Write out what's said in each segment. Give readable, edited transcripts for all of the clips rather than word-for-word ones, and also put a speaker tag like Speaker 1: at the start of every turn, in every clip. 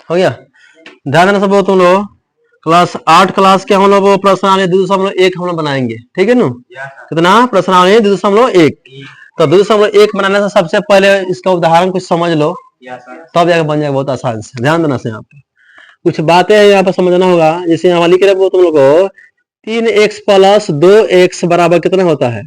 Speaker 1: हो गया। ध्यान देना सब तुम लोग, क्लास 8 क्लास के हम लोग प्रश्नावली 2.1 हम लोग बनाएंगे, ठीक है ना। कितना प्रश्नावली 2.1। तो 2.1 बनाने से सबसे पहले इसका उदाहरण कुछ समझ लो, तब जाकर बन जाएगा बहुत आसान से। ध्यान देना से यहाँ पे कुछ बातें यहाँ पे समझना होगा। जैसे यहाँ लिख रहे वो तुम लोग को 3x + 2x बराबर कितना होता है,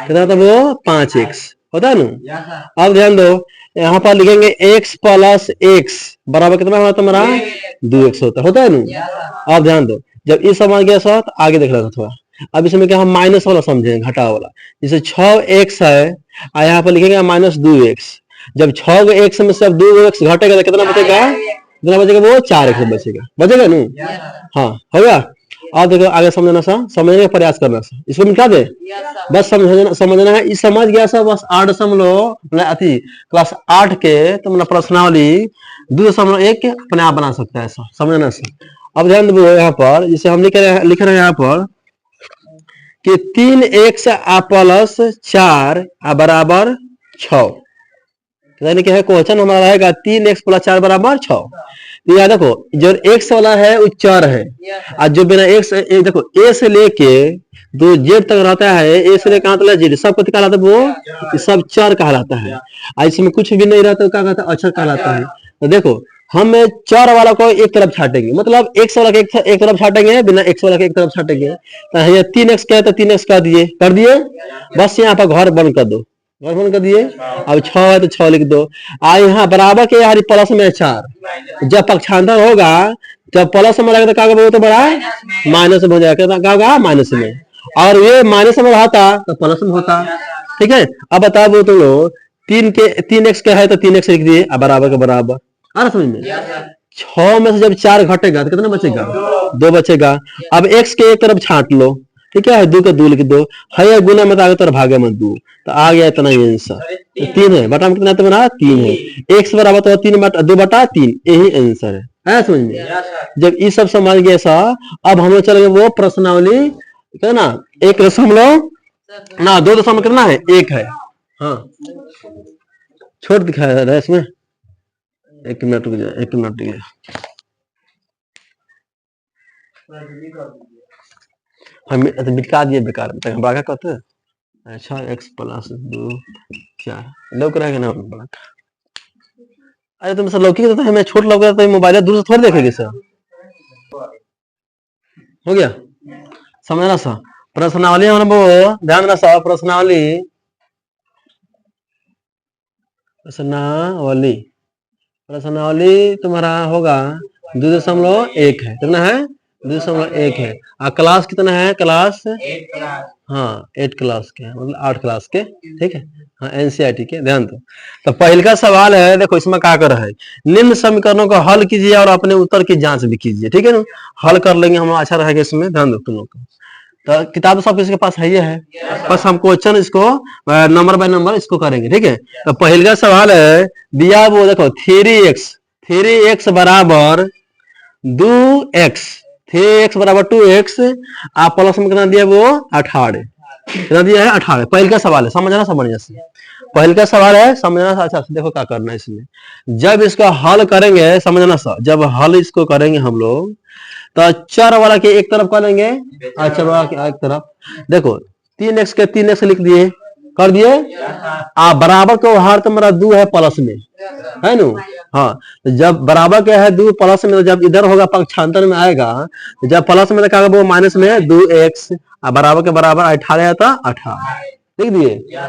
Speaker 1: कितना होता है वो 5x होता है ना। अब ध्यान दो यहाँ पर लिखेंगे x + x बराबर कितना होता है तुम्हारा 2x होता है ना। अब ध्यान दो जब ये समझ गया सब आगे देख रहा था थोड़ा। अब इसमें क्या हम माइनस वाला समझेंगे, घटा वाला। जैसे 6x है और यहाँ पर लिखेंगे -2x। जब 6x में से अब 2x घटेगा तो कितना बचेगा, कितना बचेगा वो 4x बचेगा ना। हाँ होगा। अब देखो आगे समझना सा, समझने का प्रयास करना सा, इसको मिटा दे बस समझना है। इस समझ गया सब बस 8 क्लास 8 के तुम प्रश्नावली 2.1 अपने आप बना सकता है, ऐसा समझना सा। अब ध्यान दो यहाँ पर जैसे हम लिख रहे हैं यहाँ पर कि 3x + 4 बराबर 6, यानी क्या है क्वेश्चन हमारा रहेगा 3x + 4 बराबर 6। तो याद देखो जो x वाला है वो 4 है और जो बिना x देखो a से लेके जो z तक रहता है, a से लेकर कहां तक z सब कहलाता है वो सब 4 कहलाता है। और इसमें कुछ भी नहीं रहता तो क्या कहता है अक्षर कहलाता है। तो देखो हम 4 वाला को एक तरफ छाटेंगे, मतलब x वाला के एक तरफ छाटेंगे, बिना x वाला के एक तरफ छाटेंगे। तो ये 3x क्या है तो 3x कर दिए बस यहाँ पर घर बंद कर दो, घर बंद कर दिए। अब 6 है तो 6 लिख दो। यहाँ बराबर के यार प्लस में 4, जब पक्षांतर होगा जब प्लस में लगेगा तो क्या होगा तो बड़ा माइनस में हो जाएगा, क्या होगा माइनस में। और ये माइनस में रहता तो प्लस में होता, ठीक है। अब बताओ तो लो 3x क्या है तो 3x लिख दिए बराबर के बराबर, आ रहा समझ में। 6 में से जब 4 घटेगा तो कितना बचेगा 2 बचेगा। अब x के एक तरफ छाट लो, ठीक है, 2 का 2 लिख दो, है गुना में आगे तरफ भागे में 2, तो आ गया इतना ही आंसर। 3 है बटा में कितना तो बना 3 है, x बराबर तो 2/3 यही आंसर है समझ में। जब ये सब समझ गए सा अब हम लोग चलेंगे वो प्रश्नावली है ना 1 ना 2 कितना है 1 है। हाँ छोट दिखाया है इसमें, 1 मिनट रुक जाए 1 मिनट रुक जाए। हम मिटा दिए बेकार में बड़ा कहते हैं। अच्छा x + 2 4 लौक रहेगा ना बड़ा। अरे तुम सर लौकी तो हमें छोट लौक रहा था, मोबाइल दूर से थोड़ी देखेगी सर। हो गया समझना सा। प्रश्नावली हम वो ध्यान देना सा, प्रश्नावली तुम्हारा होगा 2.1 है, कितना है 2.1 है। और क्लास कितना है क्लास 8 हाँ 8 क्लास के मतलब 8 क्लास के, ठीक है। हाँ एनसीईआरटी के। ध्यान दो तो पहले का सवाल है, देखो इसमें क्या कर रहा है, निम्न समीकरणों को हल कीजिए और अपने उत्तर की जांच भी कीजिए, ठीक है ना। हल कर लेंगे हम, अच्छा रहेगा इसमें। ध्यान दो तुम लोग को तो किताब सब किसी के पास है, ये है बस हम क्वेश्चन इसको नंबर बाय नंबर इसको करेंगे, ठीक है। तो पहले का सवाल है दिया वो देखो 3x बराबर 2x, 3x बराबर 2x आप प्लस में कितना दिया वो 18, कितना दिया है 18। पहले का सवाल है समझना समझना से, पहले का सवाल है समझना सा। अच्छा देखो क्या करना है इसमें, जब इसका हल करेंगे समझना सा, जब हल इसको करेंगे हम लोग तो चर वाला के एक तरफ कर लेंगे और चर वाला के एक तरफ। देखो 3x के 3x लिख दिए कर दिए बराबर को हर तुम्हारा 2 है प्लस में है ना। हाँ तो जब बराबर के है 2 प्लस में, तो जब इधर होगा पक्षांतर में आएगा तो जब प्लस में क्या वो माइनस में 2x बराबर के बराबर 18 आता 18 लिख दिए।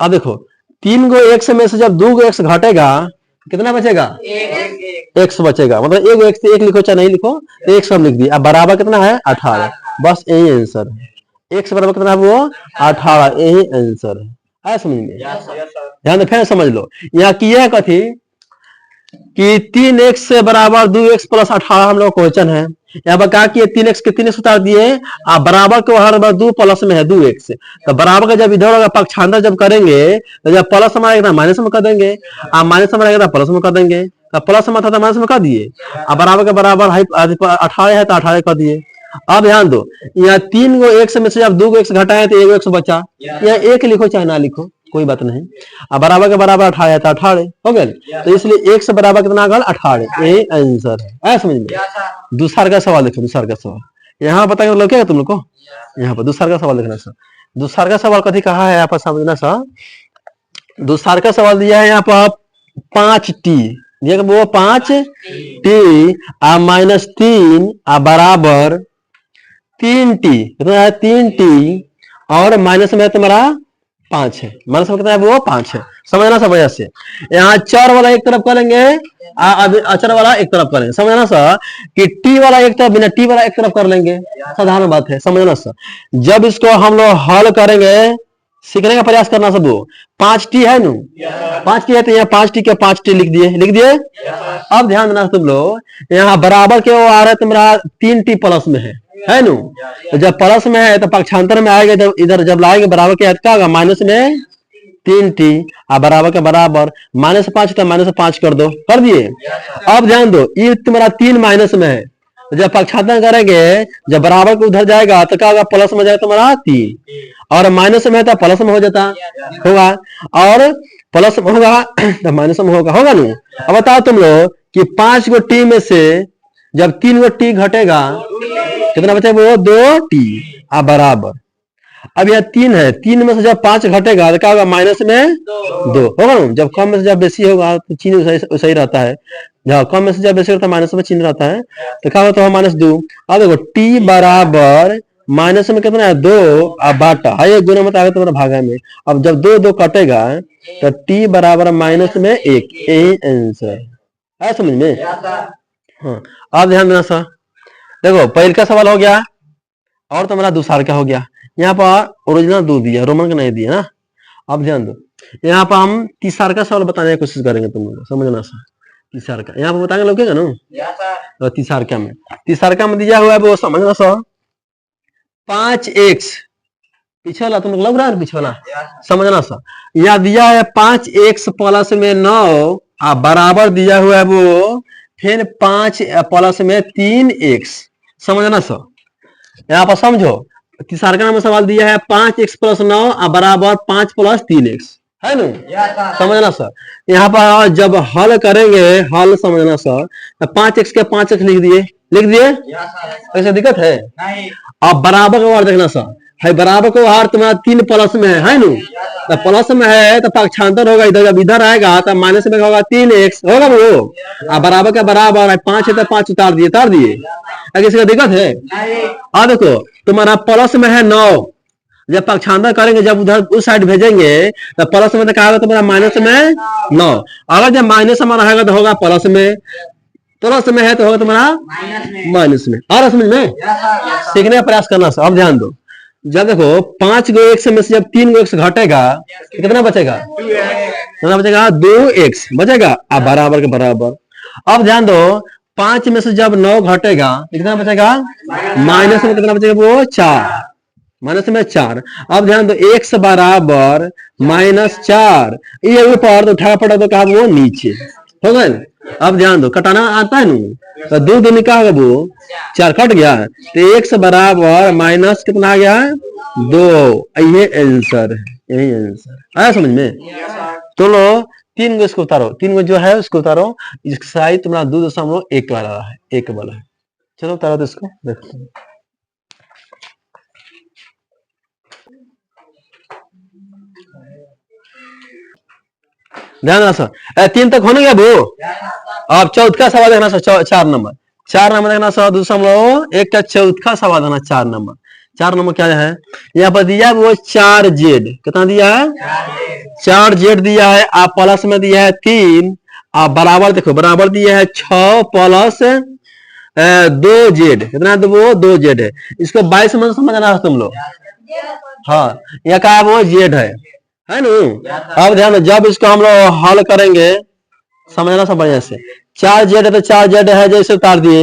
Speaker 1: अब देखो 3 गो x में से जब 2 गो x घटेगा कितना बचेगा x बचेगा, मतलब एक x से 1 लिखो चाहे नहीं लिखो तो 1 सब लिख दिया। अब बराबर कितना है 18, बस यही आंसर है। x बराबर कितना है वो 18, यही आंसर है समझ में। ध्यान दे फिर समझ लो, यहाँ किया है कथी कि 3x से बराबर 2x + 18 हम लोग क्वेश्चन है। यहाँ पर क्या किए 3x के 3x उतार दिए बराबर को हर बार 2 प्लस में है 2x, तो बराबर का जब इधर होगा पक्षांतर जब करेंगे तो जब प्लस में आएगा माइनस में कर देंगे, माइनस में आएगा प्लस में कर देंगे, तो प्लस में था तो माइनस में कर दिए। बराबर के बराबर 18 है तो 18 कर दिए। अब ध्यान दो यहाँ 3 गो x में से जब 2 गो x घटाए तो 1 x बचा, या 1 लिखो चाहे ना लिखो, कोई बात नहीं। अब बराबर के बराबर 18 है तो 18 हो गया। तो इसलिए 1 से बराबर कितना आगल 18, यही आंसर है। आया समझ में। दूसरा का सवाल देखो, दूसरा का सवाल यहाँ पता है क्या तुम लोग को, यहाँ पर दूसरा का सवाल देखना सर। दूसरा का सवाल कथी कहा है यहाँ पर समझना सर। दूसरा का सवाल दिया है यहाँ पर 5t दिया, वो 5t -3 बराबर 3t, कितना है 3t और माइनस में तुम्हारा 5 है, माइनस में कितना है वो 5 है। समझना सब वजह से यहाँ चर वाला एक तरफ करेंगे, अचर वाला एक तरफ करेंगे। समझना सर कि टी वाला एक तरफ बिना टी वाला एक तरफ कर लेंगे, साधारण बात है। समझना सर जब इसको हम लोग हल करेंगे, सीखने का प्रयास करना सब। 5t है नु, 5t है तो यहाँ 5t के 5t लिख दिए। अब ध्यान देना तुम लोग, यहाँ बराबर के वो आ रहा है तुम्हारा 3t प्लस में है नु। तो जब प्लस में है तो पक्षांतर में आएगा, जब इधर जब लाएंगे बराबर के क्या होगा माइनस में 3t बराबर के बराबर -5 तो -5 कर दो, कर दिए। अब ध्यान दो ये तुम्हारा 3 माइनस में है, तो जब पक्षांतर करेंगे जब बराबर को उधर जाएगा तो क्या होगा प्लस में जाएगा तुम्हारा 3, और माइनस में है तो प्लस में हो जाता होगा, और प्लस में होगा तो माइनस में होगा नहीं। अब बताओ तुम लोग कि 5 गो टी में से जब 3 गो टी घटेगा कितना बचे वो 2t बराबर। अब यहाँ 3 है, 3 में से जब 5 घटेगा तो क्या होगा माइनस में 2 होगा ना। जब कम में से जब बेसी होगा तो चिन्ह सही रहता है, जब कम में से जब बेसी होता है माइनस में चिन्ह रहता है, तो क्या होता है -2। अब देखो t बराबर माइनस में कितना है 2 बाटा है, एक गुना में आगे तुम्हारा भागा में। अब जब 2 कटेगा तो t बराबर माइनस में 1, यही आंसर है। समझ में। हाँ अब ध्यान देना सर, देखो पहले का सवाल हो गया और तुम्हारा दूसरा का हो गया। यहाँ पर ओरिजिनल 2 दिया, रोमन का नहीं दिया ना। अब ध्यान दो, यहाँ पर हम तीसरा का सवाल बताने की कोशिश करेंगे तुम लोग, समझना सर। तीसरा का यहाँ पर बताएंगे लोग क्या ना, तीसरा में दिया हुआ है वो समझना सर 5x पिछला, तुम लोग लग रहा है पिछला, समझना सर। यहाँ दिया है 5x प्लस में 9 बराबर दिया हुआ है वो फिर 5 प्लस में 3x। समझना सर, यहाँ पर समझो तीसरा में सवाल दिया है 5x प्लस 9 बराबर 5 प्लस 3x है ना। समझना सर, यहाँ पर जब हल करेंगे हल समझना सर, 5x के 5x लिख दिए ऐसे दिक्कत है। अब बराबर का वार देखना सर, है बराबर को वार तुम्हारा 3 प्लस में है ना, तो प्लस में है तो पक्षांतर होगा इधर, जब इधर आएगा तो माइनस में होगा 3x होगा वो। बराबर का बराबर है 5 है तो 5 उतार दिए किसी का दिक्कत है। अब देखो तुम्हारा प्लस में है 9, जब पक्षांतर करेंगे जब उधर उस साइड भेजेंगे तो प्लस में तो क्या होगा तुम्हारा माइनस में 9। अगर जब माइनस में रहेगा तो होगा प्लस में, प्लस में है तो होगा तुम्हारा माइनस में। और समझ में सीखने का प्रयास करना। अब ध्यान दो, जब देखो 5 गो x में से जब 3 गो x घटेगा कितना बचेगा, 2x बचेगा बराबर के बराबर। अब ध्यान दो 5 में से जब 9 घटेगा कितना बचेगा, माइनस में कितना बचेगा वो 4, माइनस में 4। अब ध्यान दो x बराबर -4, ये ऊपर तो उठा पड़ा तो कहा वो नीचे हो गए। अब ध्यान दो कटाना आता है ना, तो 2 दूनी का होगा वो 4 कट गया, तो x बराबर माइनस कितना आ गया 2। ये आंसर है, यही आंसर आया समझ में। तो लो 3 गो इसको उतारो, 3 गो जो है उसको उतारो, इसका साइज तुम्हारा 2.1 वाला है, 1 वाला है। चलो उतारो तो इसको देखते हैं। ध्यान सर 3 तक होने गया वो। अब चौथा सवाल देखना सर, 4 नंबर देखना सर, 2.1 का चौथा सवाल देखना 4 नंबर। 4 नंबर क्या है, यहाँ पर दिया है वो 4z, कितना दिया है 4z दिया है, आप प्लस में दिया है 3 आप बराबर देखो बराबर दिया है 6 प्लस 2z, कितना है वो 2z है। इसको 22 में समझना तुम लोग। हाँ यहाँ का वो z है ना। अब ध्यान जब इसको हम लोग हल करेंगे समझना सब बढ़िया से, 4z है तो 4z है जैसे उतार दिए।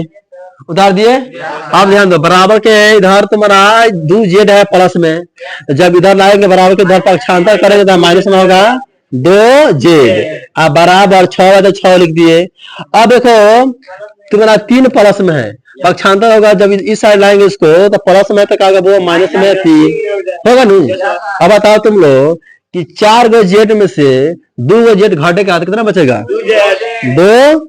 Speaker 1: अब ध्यान दो बराबर के इधर तुम्हारा 2z है प्लस में, जब इधर लाएंगे बराबर के इधर पक्षांतर करेंगे तो माइनस में होगा 2z बराबर 6 है तो 6 लिख दिए। अब देखो तुम्हारा 3 प्लस में है, पक्षांतर होगा जब इस साइड लाएंगे इसको तो प्लस में तक आएगा वो माइनस में 3 होगा नहीं। अब बताओ तुम लोग कि 4 गो जेड में से 2 गो जेड घटेगा तो कितना बचेगा? 2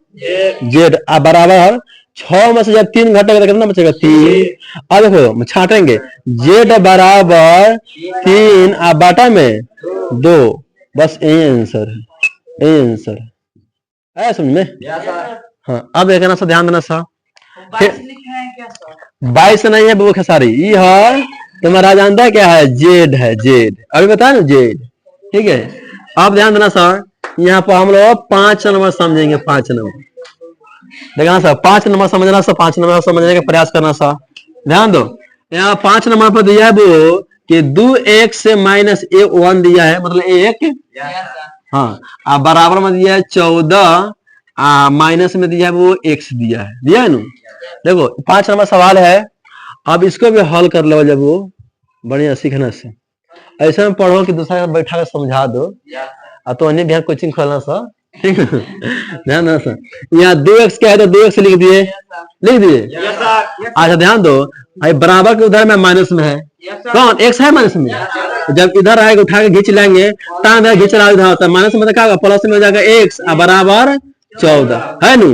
Speaker 1: जेड बराबर 6 में से जब 3 घटेगा तो कितना बचेगा? 3। अब देखो छाटेंगे, जेड बराबर 3 बाटा में 2, बस यही आंसर है, यही आंसर है समझ में? हाँ अब एक ना सा ध्यान देना सा, 22 नहीं है वो खेसारी, ये है तुम्हारा जानता है क्या है? जेड है, जेड अभी बताया ना जेड, ठीक है। आप ध्यान देना सर, यहाँ पर हम लोग 5 नंबर समझेंगे, 5 नंबर देखना सर, 5 नंबर समझना सर, 5 नंबर समझने का प्रयास करना सर, ध्यान दो। यहाँ 5 नंबर पर दिया है वो कि 2x से माइनस 1 दिया है, मतलब 1, हाँ बराबर में दिया है 14, माइनस में दिया है वो x दिया है ना। देखो 5 नंबर सवाल है, अब इसको भी हल कर लो जब वो बढ़िया सीखना से, ऐसे में पढ़ो कि दूसरा बैठा कर समझा दो, तो अन्य भी कोचिंग खोलना सा, ठीक है। ध्यान देना सर, यहाँ 2x क्या है तो 2x लिख दिए, अच्छा ध्यान दो, बराबर के उधर में माइनस में है, कौन x है माइनस में, जब इधर आएगा उठा के खींच लेंगे, खींच रहा इधर होता है माइनस में, क्या होगा? प्लस में हो जाएगा x बराबर 14 है नु।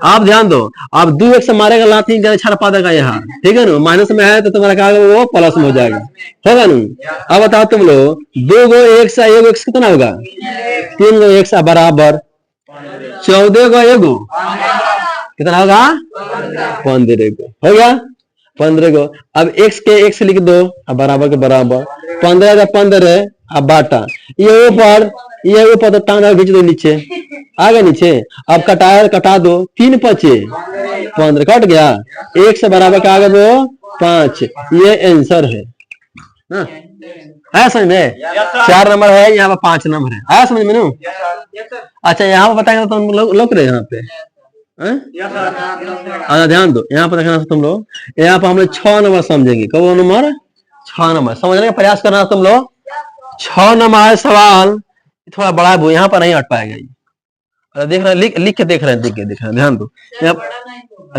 Speaker 1: आप ध्यान दो, आप 2x से मारेगा लाठी छाड़ पा देगा यहाँ, ठीक है ना, माइनस में है तो तुम्हारा क्या होगा? वो प्लस में हो जाएगा, होगा नु। अब बताओ तुम लोग, 2 गो x, 1 गो x कितना होगा? 3 गो x बराबर 14 गो एगो कितना होगा? 15 गो हो गया, 15 गो। अब x के x लिख दो, अब बराबर के बराबर 15 का 15 अब बाटा, ये ऊपर तो टांग खींच दो नीचे, आ गया नीचे, अब कटा दो, 3 5 15 कट गया, 1 से बराबर का आ गया वो 5, ये आंसर है ना? है समझ में? 4 नंबर है, यहाँ पे 5 नंबर है, आया समझ में नु? अच्छा यहाँ पे बताएंगे तुम लोग रहे यहाँ पे, अच्छा ध्यान दो, यहाँ पर देखना तुम लोग, यहाँ पर हम लोग 6 नंबर समझेंगे, कब नंबर 6 नंबर समझने का प्रयास करना तुम लोग। 6 नंबर सवाल थोड़ा बड़ा है, यहाँ पर नहीं हट पाएगा ये, देख रहे हैं, लिख के देख रहे हैं, देख रहे हैं, ध्यान दो,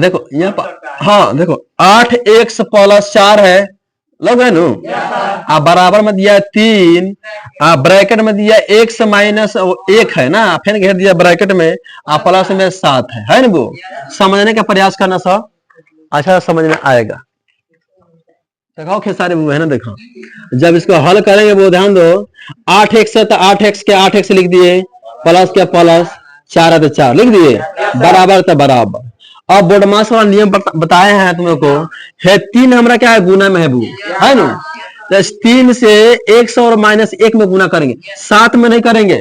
Speaker 1: देखो यहाँ पर, हाँ देखो 8x + 4 है, लग है नु, बराबर में दिया 3, ब्रैकेट में दिया x - 1 है ना, फिर घेर दिया ब्रैकेट में, प्लस में 7 है ना। वो समझने का प्रयास करना सब, अच्छा समझ में आएगा। देखो खेसारी वो है ना, देखो जब इसको हल करेंगे वो ध्यान दो, 8x है तो 8x के 8x लिख दिए, प्लस के प्लस, 4 है तो 4 लिख दिए, बराबर तो बराबर। अब बोर्डमास वाला नियम बताए हैं तुम लोग को, है 3 हमारा क्या है? गुना में है वो, है ना, तो 3 से 100 और -1 में गुना करेंगे, 7 में नहीं करेंगे।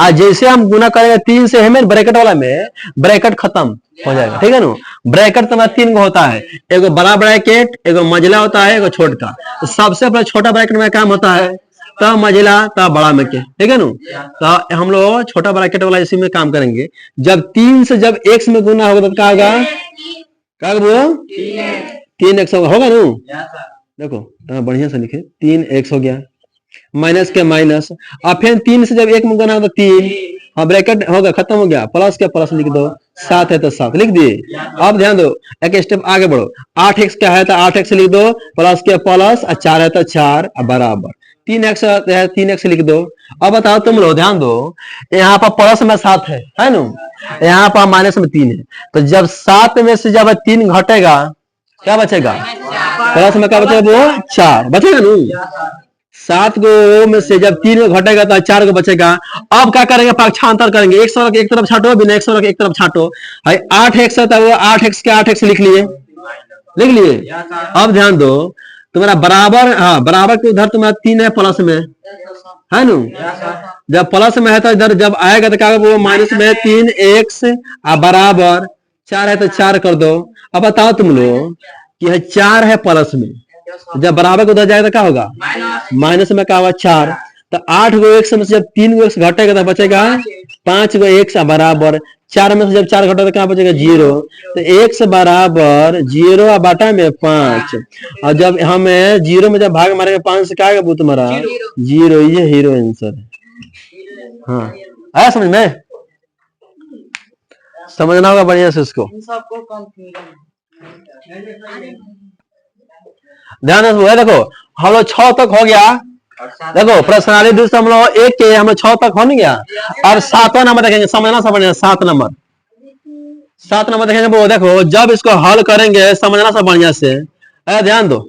Speaker 1: आज जैसे हम गुना करेंगे 3 से हमें ब्रैकेट वाला में ब्रैकेट खत्म हो जाएगा, ठीक है ना। ब्रैकेट तो 3 को होता है, एगो बड़ा ब्रैकेट, एगो मझला होता है, एगो छोटा। तो सबसे पहले छोटा ब्रैकेट में काम होता है, तब मझला तब बड़ा में के, ठीक है ना। तो हम लोग छोटा ब्रैकेट वाला इसी में काम करेंगे। जब 3 से जब x में गुना होगा तो क्या होगा? क्या होगा? 3x होगा ना। देखो बढ़िया से लिखे, 3x हो गया, माइनस के माइनस, और फिर 3 से जब 1 में गुना होगा तो 3, हाँ ब्रैकेट होगा खत्म हो गया, प्लस के प्लस लिख दो, 7 है तो 7 लिख दिए। अब ध्यान दो, एक स्टेप आगे बढ़ो, 8x क्या है तो 8x लिख दो, प्लस के प्लस, और 4 है तो 4 बराबर, 3x है 3x लिख दो। अब बताओ तुम लोग, ध्यान दो, यहाँ पर प्लस में 7 है ना, यहाँ पर माइनस में 3 है, तो जब 7 में से जब 3 घटेगा क्या बचेगा? प्लस में क्या बचेगा? वो 4 बचेगा ना। 7 गो में से जब 3 को घटेगा तो 4 को बचेगा। अब क्या करेंगे? पक्षांतर करेंगे, 100 एक तरफ छाटो, बिना 100 एक तरफ छाटो। 8x है तो 8x के 8x लिख लिए। अब ध्यान दो, तुम्हारा बराबर, हाँ बराबर के उधर तुम्हारा 3 है प्लस में, है ना। जब प्लस में है तो इधर जब आएगा तो क्या वो माइनस में 3x बराबर 4 है तो 4 कर दो। अब बताओ तुम लोग कि है 4 है प्लस में, जब बराबर को उधर जाएगा तो क्या होगा? माइनस में क्या होगा? 4। तो 8 गो x में से जब 3 गो x घटेगा तो बचेगा 5 गो x बराबर 4 में से जब 4 घटेगा तो क्या बचेगा? 0। तो x बराबर 0 बाटा में 5, और जब हमें 0 में जब भाग मारेंगे 5 से क्या आएगा? वो तुम्हारा 0, ये हीरो आंसर है। हाँ आया समझ में? समझना होगा बढ़िया से इसको, ध्यान से। देखो हम लोग 6 तक हो गया, देखो प्रश्नावली द्वितीय समूह एक के हमें 6 तक हो नहीं गया। और 7वां नंबर देखेंगे, समझना समझना 7 नंबर देखेंगे वो। देखो जब इसको हल करेंगे, समझना सब बढ़िया से, ध्यान दो।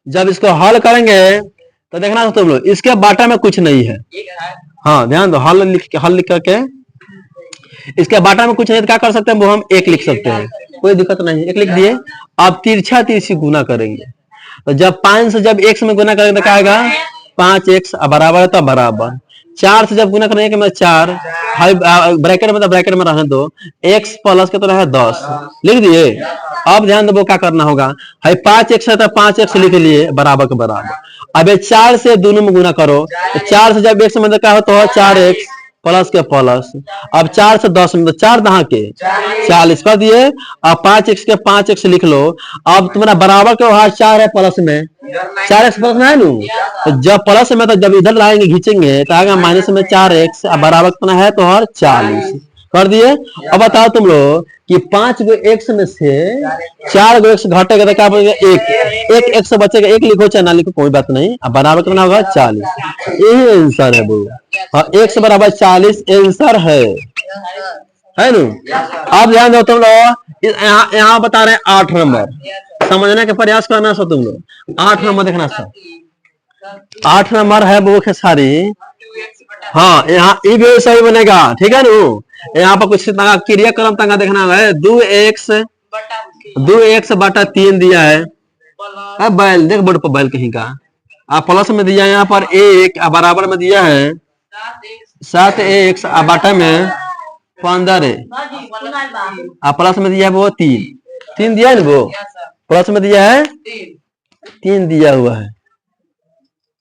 Speaker 1: जब इसको हल करेंगे तो देखना तुम लोग, इसके बाटा में कुछ नहीं है। हाँ ध्यान दो, हल लिख करके इसके बाटा में कुछ नहीं तो क्या कर सकते हैं, वो हम एक लिख सकते हैं, कोई दिक्कत नहीं, एक लिख दिए। अब तिरछा तिरछी गुना करेंगे, तो जब 5 से जब x में गुना करेंगे तो क्या आएगा, 5x बराबर है तो बराबर। 4 से जब गुना करेंगे मैं 4, ब्रैकेट में तो ब्रैकेट में रहने दो, x प्लस के तो रहे 10 लिख दिए। अब ध्यान दो वो क्या करना होगा, है 5x है तो 5x लिख लिए बराबर के बराबर। अब 4 से दोनों में गुना करो, तो 4 से जब x में क्या होता है 4x प्लस के प्लस। अब 4 से 10 में तो 4 दहा के 40 कर दिए। अब 5x के 5x लिख लो। अब तुम्हारा बराबर के वहां 4 है प्लस में, 4x प्लस में है नू, तो जब प्लस में तो जब इधर लाएंगे खींचेंगे तो आएगा माइनस में 4x, बराबर कितना है तो हर 40 कर दिए। अब बताओ तुम लोग कि 5 गो x में से 4 गो x घटेगा तो क्या बचेगा, एक x बचेगा, एक लिखो चाहे ना लिखो कोई बात नहीं। अब बराबर कितना होगा 40, यही आंसर है वो। हाँ, 1 बराबर 40 आंसर है नू। अब ध्यान दो तुम लोग, यहाँ बता रहे हैं 8 नंबर, समझने का प्रयास करना सो तुम लोग। 8 नंबर देखना सर, 8 नंबर है वो खेसारी। हाँ यहाँ ई भी सही बनेगा, ठीक है नू। यहाँ पर कुछ क्रियाक्रम तंगा देखना है, 2x बटा 3 दिया है। अब बैल देख बोर्ड पर, बैल कहीं का प्लस में दिया, यहाँ पर 1 बराबर में दिया है 7x, बाटा में 15 प्लस में दिया है वो 3 दिया है ना, वो प्लस में दिया है 3 दिया हुआ है।